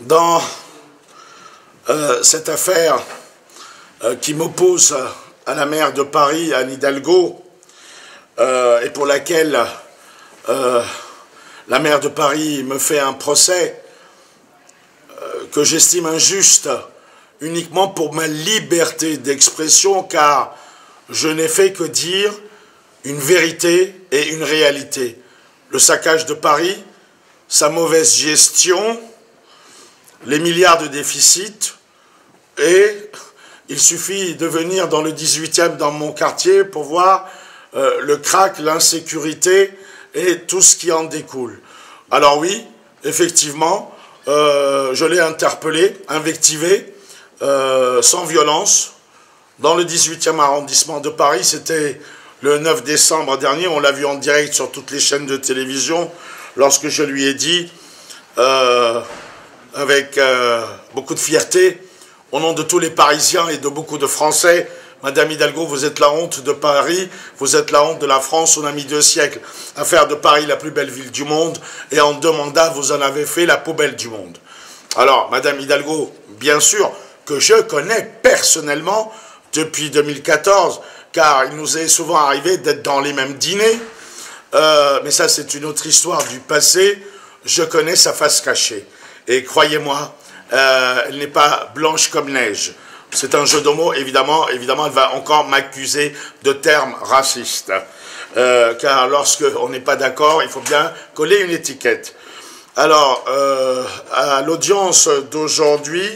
dans cette affaire qui m'oppose à la maire de Paris, Anne Hidalgo, et pour laquelle la maire de Paris me fait un procès que j'estime injuste uniquement pour ma liberté d'expression, car je n'ai fait que dire une vérité et une réalité. Le saccage de Paris, sa mauvaise gestion, les milliards de déficit, et il suffit de venir dans le 18e, dans mon quartier, pour voir le crack, l'insécurité et tout ce qui en découle. Alors oui, effectivement, je l'ai interpellé, invectivé, sans violence, dans le 18e arrondissement de Paris. C'était le 9 décembre dernier, on l'a vu en direct sur toutes les chaînes de télévision, lorsque je lui ai dit, avec beaucoup de fierté, au nom de tous les Parisiens et de beaucoup de Français, Madame Hidalgo, vous êtes la honte de Paris, vous êtes la honte de la France. On a mis 2 siècles à faire de Paris la plus belle ville du monde, et en 2 mandats, vous en avez fait la poubelle du monde. Alors, Madame Hidalgo, bien sûr que je connais personnellement depuis 2014, car il nous est souvent arrivé d'être dans les mêmes dîners, mais ça c'est une autre histoire du passé. Je connais sa face cachée, et croyez-moi, elle n'est pas blanche comme neige. C'est un jeu de mots, évidemment, elle va encore m'accuser de termes racistes. Car lorsqu'on n'est pas d'accord, il faut bien coller une étiquette. Alors, à l'audience d'aujourd'hui,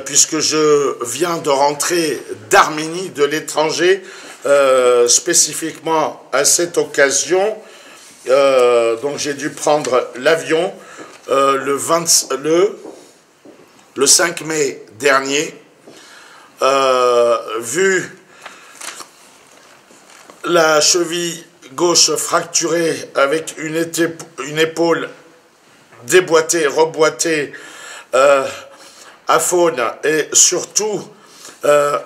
puisque je viens de rentrer d'Arménie, de l'étranger, spécifiquement à cette occasion, donc j'ai dû prendre l'avion le 5 mai dernier, vu la cheville gauche fracturée avec une épaule déboîtée, reboîtée, aphone, et surtout,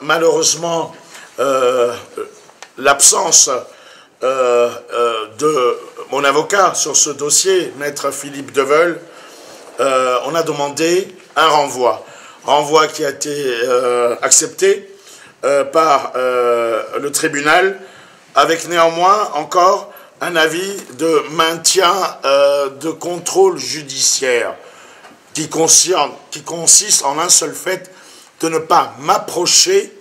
malheureusement, l'absence de mon avocat sur ce dossier, maître Philippe Deveul, on a demandé un renvoi. Renvoi qui a été accepté par le tribunal, avec néanmoins encore un avis de maintien de contrôle judiciaire qui consiste en un seul fait, de ne pas m'approcher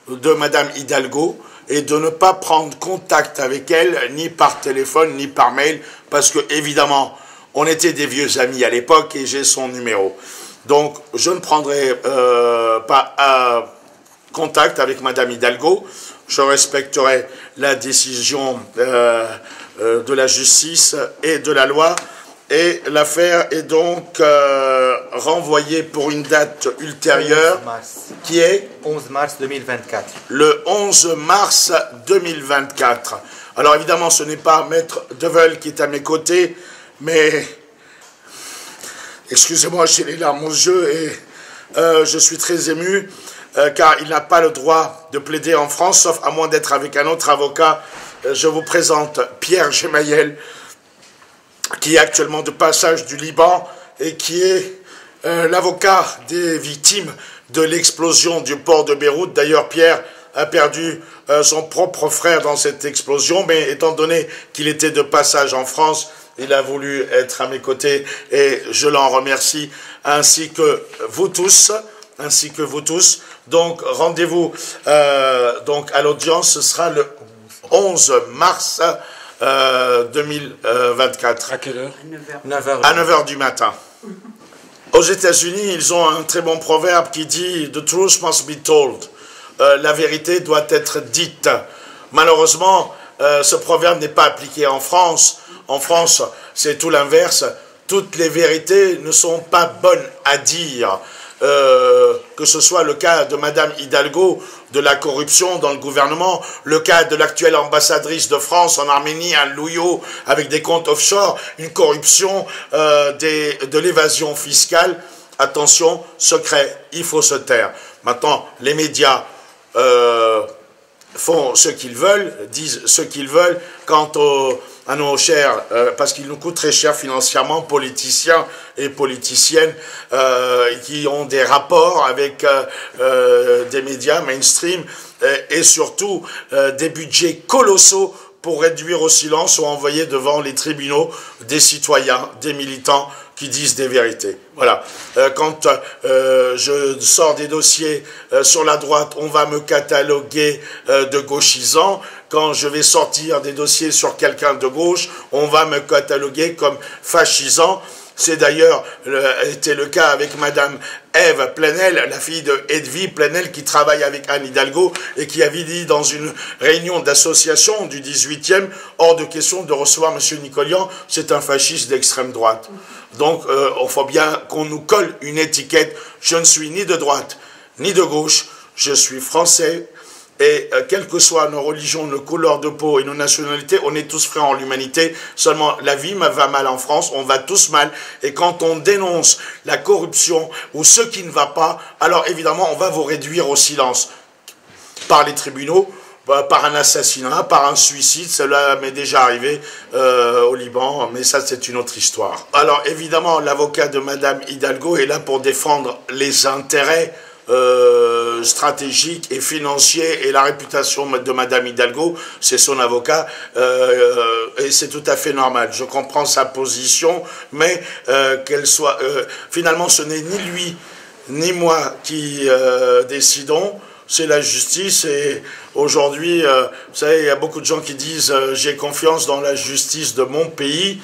de Madame Hidalgo et de ne pas prendre contact avec elle, ni par téléphone, ni par mail, parce que, évidemment, on était des vieux amis à l'époque et j'ai son numéro. Donc, je ne prendrai pas contact avec Madame Hidalgo. Je respecterai la décision de la justice et de la loi. Et l'affaire est donc renvoyée pour une date ultérieure, qui est 11 mars 2024. Le 11 mars 2024. Alors évidemment, ce n'est pas Maître Deveul qui est à mes côtés, mais excusez-moi, j'ai les larmes aux yeux et je suis très ému, car il n'a pas le droit de plaider en France, sauf à moins d'être avec un autre avocat. Je vous présente Pierre Gemayel, qui est actuellement de passage du Liban et qui est l'avocat des victimes de l'explosion du port de Beyrouth. D'ailleurs, Pierre a perdu son propre frère dans cette explosion, mais étant donné qu'il était de passage en France, il a voulu être à mes côtés et je l'en remercie, ainsi que vous tous. Donc, rendez-vous donc à l'audience, ce sera le 11 mars 2024. À quelle heure? 9h. À 9h du matin. Aux États-Unis, ils ont un très bon proverbe qui dit « The truth must be told ». La vérité doit être dite. Malheureusement, ce proverbe n'est pas appliqué en France. En France, c'est tout l'inverse. Toutes les vérités ne sont pas bonnes à dire. Que ce soit le cas de Madame Hidalgo, de la corruption dans le gouvernement, le cas de l'actuelle ambassadrice de France en Arménie, Anne Louillot, avec des comptes offshore, une corruption, de l'évasion fiscale. Attention, secret, il faut se taire. Maintenant, les médias font ce qu'ils veulent, disent ce qu'ils veulent. Quant à nos chers, parce qu'il nous coûte très cher financièrement, politiciens et politiciennes qui ont des rapports avec des médias mainstream et surtout des budgets colossaux pour réduire au silence ou envoyer devant les tribunaux des citoyens, des militants qui disent des vérités. Voilà. Quand je sors des dossiers sur la droite, on va me cataloguer de gauchisant. Quand je vais sortir des dossiers sur quelqu'un de gauche, on va me cataloguer comme fascisant. C'est d'ailleurs été le cas avec Madame Ève Plenel, la fille de Edwy Plenel, qui travaille avec Anne Hidalgo et qui avait dit dans une réunion d'association du 18e, hors de question de recevoir M. Nicolian, c'est un fasciste d'extrême droite. Donc, il faut bien qu'on nous colle une étiquette. Je ne suis ni de droite, ni de gauche, je suis français. Et quelles que soient nos religions, nos couleurs de peau et nos nationalités, on est tous frères en l'humanité. Seulement, la vie va mal en France, on va tous mal. Et quand on dénonce la corruption ou ce qui ne va pas, alors évidemment, on va vous réduire au silence. Par les tribunaux, par un assassinat, par un suicide, cela m'est déjà arrivé au Liban, mais ça c'est une autre histoire. Alors évidemment, l'avocat de Madame Hidalgo est là pour défendre les intérêts stratégique et financier et la réputation de Madame Hidalgo, c'est son avocat et c'est tout à fait normal. Je comprends sa position, mais qu'elle soit finalement ce n'est ni lui ni moi qui décidons, c'est la justice. Et aujourd'hui, vous savez, il y a beaucoup de gens qui disent j'ai confiance dans la justice de mon pays.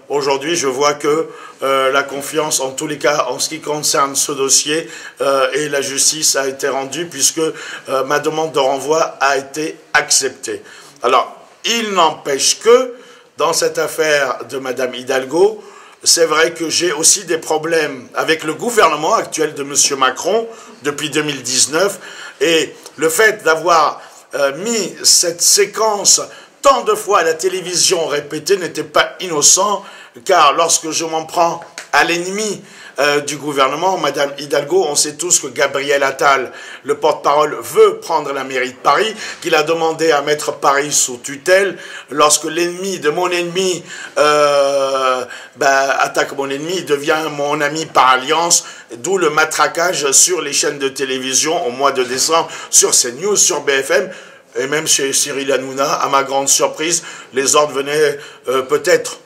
Aujourd'hui, je vois que la confiance, en tous les cas, en ce qui concerne ce dossier, et la justice a été rendue puisque ma demande de renvoi a été acceptée. Alors, il n'empêche que, dans cette affaire de Madame Hidalgo, c'est vrai que j'ai aussi des problèmes avec le gouvernement actuel de M. Macron depuis 2019, et le fait d'avoir mis cette séquence tant de fois à la télévision répétée n'était pas innocent, car lorsque je m'en prends à l'ennemi du gouvernement, Madame Hidalgo, on sait tous que Gabriel Attal, le porte-parole, veut prendre la mairie de Paris, qu'il a demandé à mettre Paris sous tutelle. Lorsque l'ennemi de mon ennemi attaque mon ennemi, il devient mon ami par alliance, d'où le matraquage sur les chaînes de télévision au mois de décembre, sur CNews, sur BFM, et même chez Cyril Hanouna. À ma grande surprise, les ordres venaient peut-être,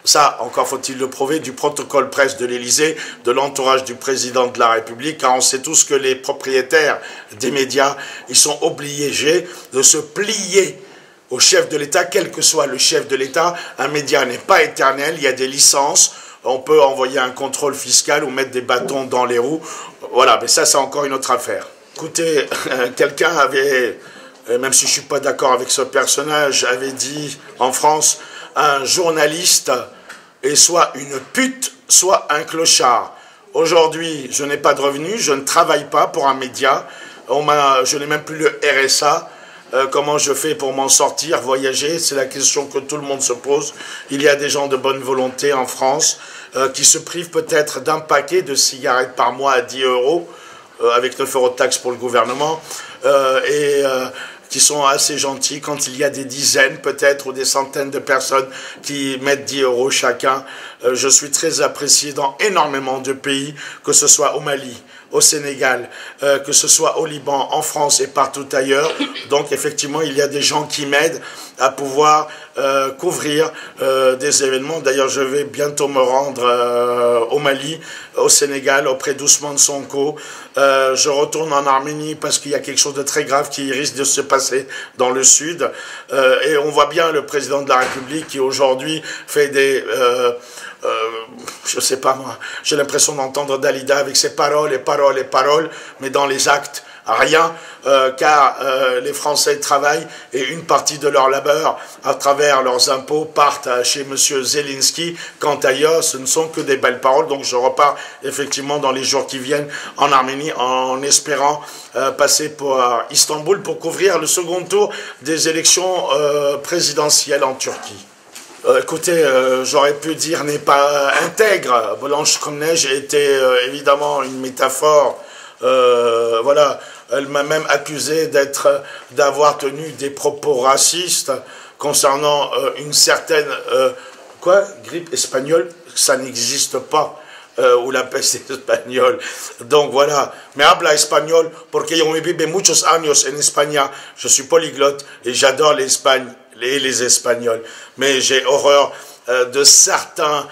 ça encore faut-il le prouver, du protocole presse de l'Élysée, de l'entourage du président de la République, car on sait tous que les propriétaires des médias, ils sont obligés de se plier au chef de l'État, quel que soit le chef de l'État. Un média n'est pas éternel, il y a des licences, on peut envoyer un contrôle fiscal ou mettre des bâtons dans les roues. Voilà, mais ça c'est encore une autre affaire. Écoutez, quelqu'un avait, même si je ne suis pas d'accord avec ce personnage, avait dit en France, un journaliste est soit une pute, soit un clochard. Aujourd'hui, je n'ai pas de revenus, je ne travaille pas pour un média, je n'ai même plus le RSA. Comment je fais pour m'en sortir, voyager? C'est la question que tout le monde se pose. Il y a des gens de bonne volonté en France qui se privent peut-être d'un paquet de cigarettes par mois à 10 €, avec 9 € de taxes pour le gouvernement, qui sont assez gentils quand il y a des dizaines peut-être ou des centaines de personnes qui mettent 10 € chacun. Je suis très apprécié dans énormément de pays, que ce soit au Mali, au Sénégal, que ce soit au Liban, en France et partout ailleurs. Donc effectivement, il y a des gens qui m'aident à pouvoir couvrir des événements. D'ailleurs, je vais bientôt me rendre au Mali, au Sénégal, auprès d'Ousmane Sonko. Je retourne en Arménie parce qu'il y a quelque chose de très grave qui risque de se passer dans le sud. Et on voit bien le président de la République qui aujourd'hui fait des... je sais pas moi, j'ai l'impression d'entendre Dalida avec ses paroles et paroles et paroles, mais dans les actes, rien, car les Français travaillent et une partie de leur labeur, à travers leurs impôts, partent chez M. Zelensky, quand ailleurs, ce ne sont que des belles paroles. Donc je repars effectivement dans les jours qui viennent en Arménie, en espérant passer pour Istanbul pour couvrir le second tour des élections présidentielles en Turquie. Écoutez, j'aurais pu dire n'est pas intègre. Blanche comme neige était évidemment une métaphore. Voilà, elle m'a même accusé d'avoir tenu des propos racistes. concernant une certaine grippe espagnole, ça n'existe pas. Ou la peste espagnole. Donc voilà, me habla espagnol porque yo me vive muchos años en España. Je suis polyglotte et j'adore l'Espagne et les Espagnols. Mais j'ai horreur de certains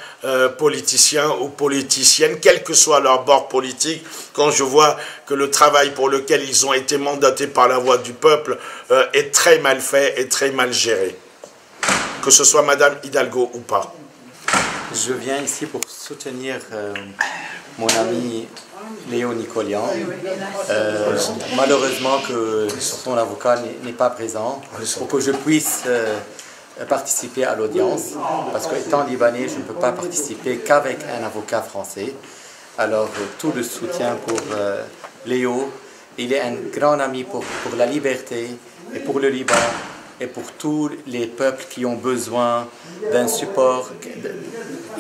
politiciens ou politiciennes, quel que soit leur bord politique, quand je vois que le travail pour lequel ils ont été mandatés par la voix du peuple est très mal fait et très mal géré. Que ce soit Madame Hidalgo ou pas. Je viens ici pour soutenir mon ami Léo Nicolian. Malheureusement que son avocat n'est pas présent pour que je puisse participer à l'audience, parce qu'étant libanais, je ne peux pas participer qu'avec un avocat français. Alors tout le soutien pour Léo. Il est un grand ami pour la liberté et pour le Liban, et pour tous les peuples qui ont besoin d'un support.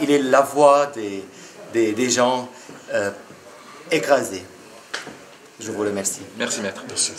Il est la voix des gens écrasés. Je vous remercie. Merci, maître. Merci.